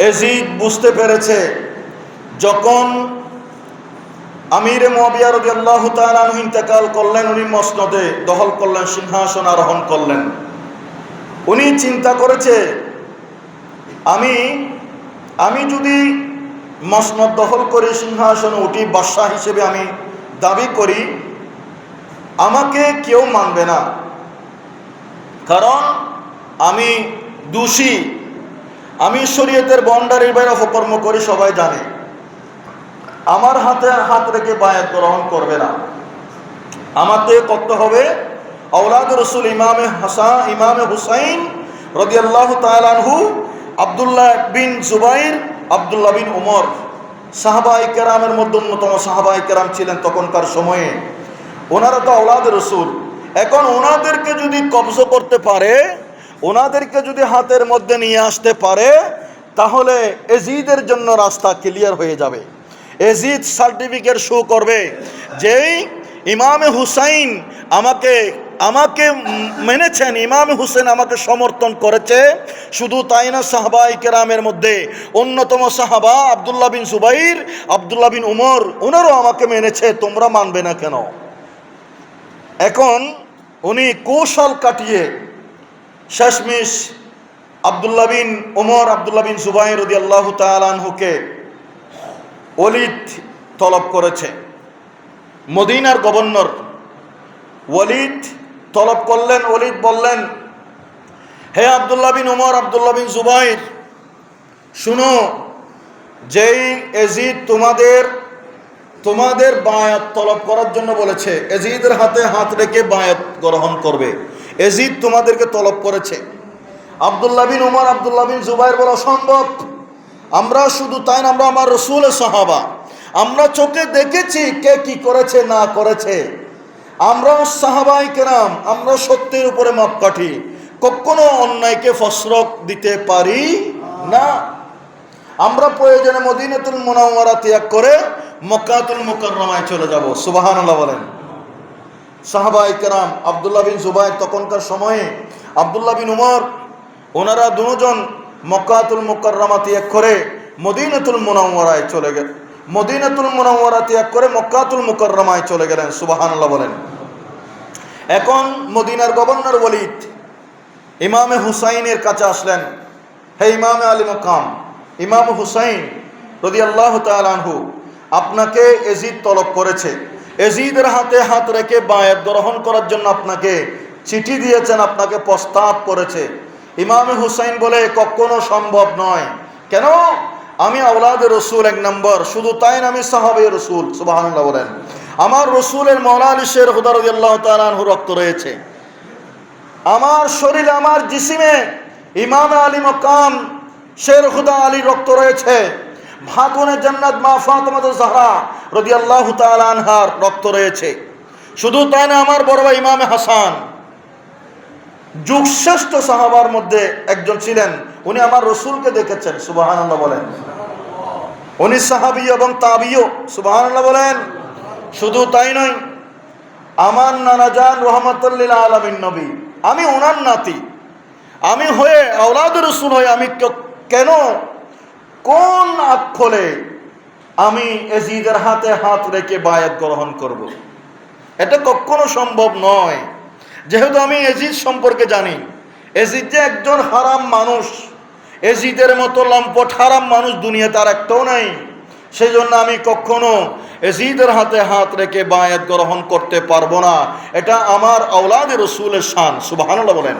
এজিদ বুঝতে পেরেছে যখন আমির মুআবিয়া রাদিয়াল্লাহু তাআলা আনহু ইন্তেকাল করলেন, উনি মসনদে দখল করলেন, সিংহাসন আরোহণ করলেন। উনি চিন্তা করেছে আমি যদি মসনদ দখল করে সিংহাসনে উঠি, বাদশাহ হিসেবে আমি দাবি করি, আমাকে কেউ মানবে না, কারণ আমি দোষী, আমি শরীয়তের বাউন্ডারির বাইরে অপকর্ম করি, সবাই জানে। আমার হাতে হাত রেখে বায়াত গ্রহণ করবে না। আমাকে করতে হবে আওলাদ রসুল ইমামে হুসাইন রাদিয়াল্লাহু তাআলা আনহু, আব্দুল্লাহ বিন জুবাইর, আব্দুল্লাহ বিন উমর, সাহাবায়ে কেরামের মধ্যে অন্যতম সাহাবায়ে কেরাম ছিলেন তখনকার সময়ে। ওনারা তো আওলাদ রসুল। এখন ওনাদেরকে যদি কবজ করতে পারে, ওনাদেরকে যদি হাতের মধ্যে নিয়ে আসতে পারে, তাহলে এজিদের জন্য রাস্তা ক্লিয়ার হয়ে যাবে। এজিদ সার্টিফিকেট শো করবে যেই ইমামে হুসাইন আমাকে মেনেছেন, ইমামে হুসেন আমাকে সমর্থন করেছে। শুধু তাই না, সাহাবায়ে কেরামের মধ্যে অন্যতম সাহাবা আব্দুল্লাহ বিন জুবাইর, আব্দুল্লাহ বিন উমর, ওনারও আমাকে মেনেছে, তোমরা মানবে না কেন? এখন উনি কৌশল কাটিয়ে শেষমেশ আব্দুল্লাহ বিন উমর, আব্দুল্লাহ বিন জুবাইর রাদিয়াল্লাহু তাআলা আনহুকে ওলিদ তলব করেছে। মদিনার গভর্নর ওলিদ তলব করলেন। ওলিদ বললেন, হে আব্দুল্লাহ বিন উমর, আব্দুল্লাহ বিন জুবাইর, শুনো, যেই এজিদ তোমাদের বায়াত তলব করার জন্য বলেছে, এজিদের হাতে হাত রেখে বায়াত গ্রহণ করবে, এজিদ তোমাদেরকে তলব করেছে। আব্দুল্লাহ বিন উমর, আব্দুল্লাহ বিন জুবাইর বলা অসম্ভব। আমরা শুধু তাই না, আমরা আমার রসুলের সাহাবা, আমরা চোখে দেখেছি কে কি করেছে না করেছে। আমরা সাহাবায়ে কেরাম, আমরা সত্যের উপরে মাপকাঠি, কখনো অন্যায়কে ফসরক দিতে পারি না। আমরা প্রয়োজনে মদিনাতুল মুনাওয়ারা ত্যাগ করে মক্কাতুল মুকাররমায় চলে যাব। সুবহানাল্লাহ বলেন। সাহাবায়ে কেরাম আব্দুল্লাহ বিন জুবাইর, তখনকার সময়ে আব্দুল্লাহ বিন উমর, ওনারা দুজন মক্কাতুল মুকাররমা ত্যাগ করে মদিনাতুল মুনাওয়ারায় চলে গেলেন। মদিনাতুল মুনাওয়ারা ত্যাগ করে মক্কাতুল মুকাররমায় চলে গেলেন। সুবহানাল্লাহ বলেন। এখন মদিনার গভর্নর ওলিদ ইমামে হুসাইনের কাছে আসলেন। হে ইমামে আলী মাকাম, ইমাম হুসাইন রাদিয়াল্লাহু তাআলা আনহু, আপনাকে এজিদ তলব করেছে, এজিদের হাতে হাত রেখে বায়াত গ্রহণ করার জন্য আপনাকে চিঠি দিয়েছেন, আপনাকে প্রস্তাব করেছে। ইমামে হুসাইন বলে, কখনো সম্ভব নয়। কেন? আমি আওলাদে রসুল, এক নম্বর। শুধু তাই না, আমি সাহাবে রসুল। সুবহানাল্লাহ বলেন। আমার রসুলের মওলা আলী শের খুদা রাদিয়াল্লাহু তাআলা আনহু রক্ত রয়েছে আমার শরীরে, আমার জিসিমে ইমামে আলী মাকাম শের খুদা আলীর রক্ত রয়েছে। ভাগুনে জান্নাত মা ফাতেমা জাহরা রাদিয়াল্লাহু তাআলা আনহার রক্ত রয়েছে। শুধু তাই না, আমার বড় ভাই ইমামে হাসান যুগশ্রেষ্ঠ সাহাবার মধ্যে একজন ছিলেন, উনি আমার রসুলকে দেখেছেন। সুবহানাল্লাহ বলেন। উনি সাহাবী এবং তাবিও। সুবহানাল্লাহ বলেন। শুধু তাই নয়, আমার নানা জান রহমাতুল লিল আলামিন নবী, আমি ওনার নাতি, আমি হয়ে আওলাদ রসুল হয়ে আমি কেন, কোন আক্ষলে আমি এজিদের হাতে হাত রেখে বায়াত গ্রহণ করব? এটা কখনো সম্ভব নয়। যেহেতু আমি এজিদ সম্পর্কে জানি, এজিদ যে একজন হারাম মানুষ, এজিদের মতো লম্পট হারাম মানুষ দুনিয়াতে আর একটাও নাই। সেই জন্য আমি কখনো এজিদের হাতে হাত রেখে বায়াত গ্রহণ করতে পারবো না। এটা আমার আওলাদে রসুলের শান। সুবহানাল্লাহ বলেন।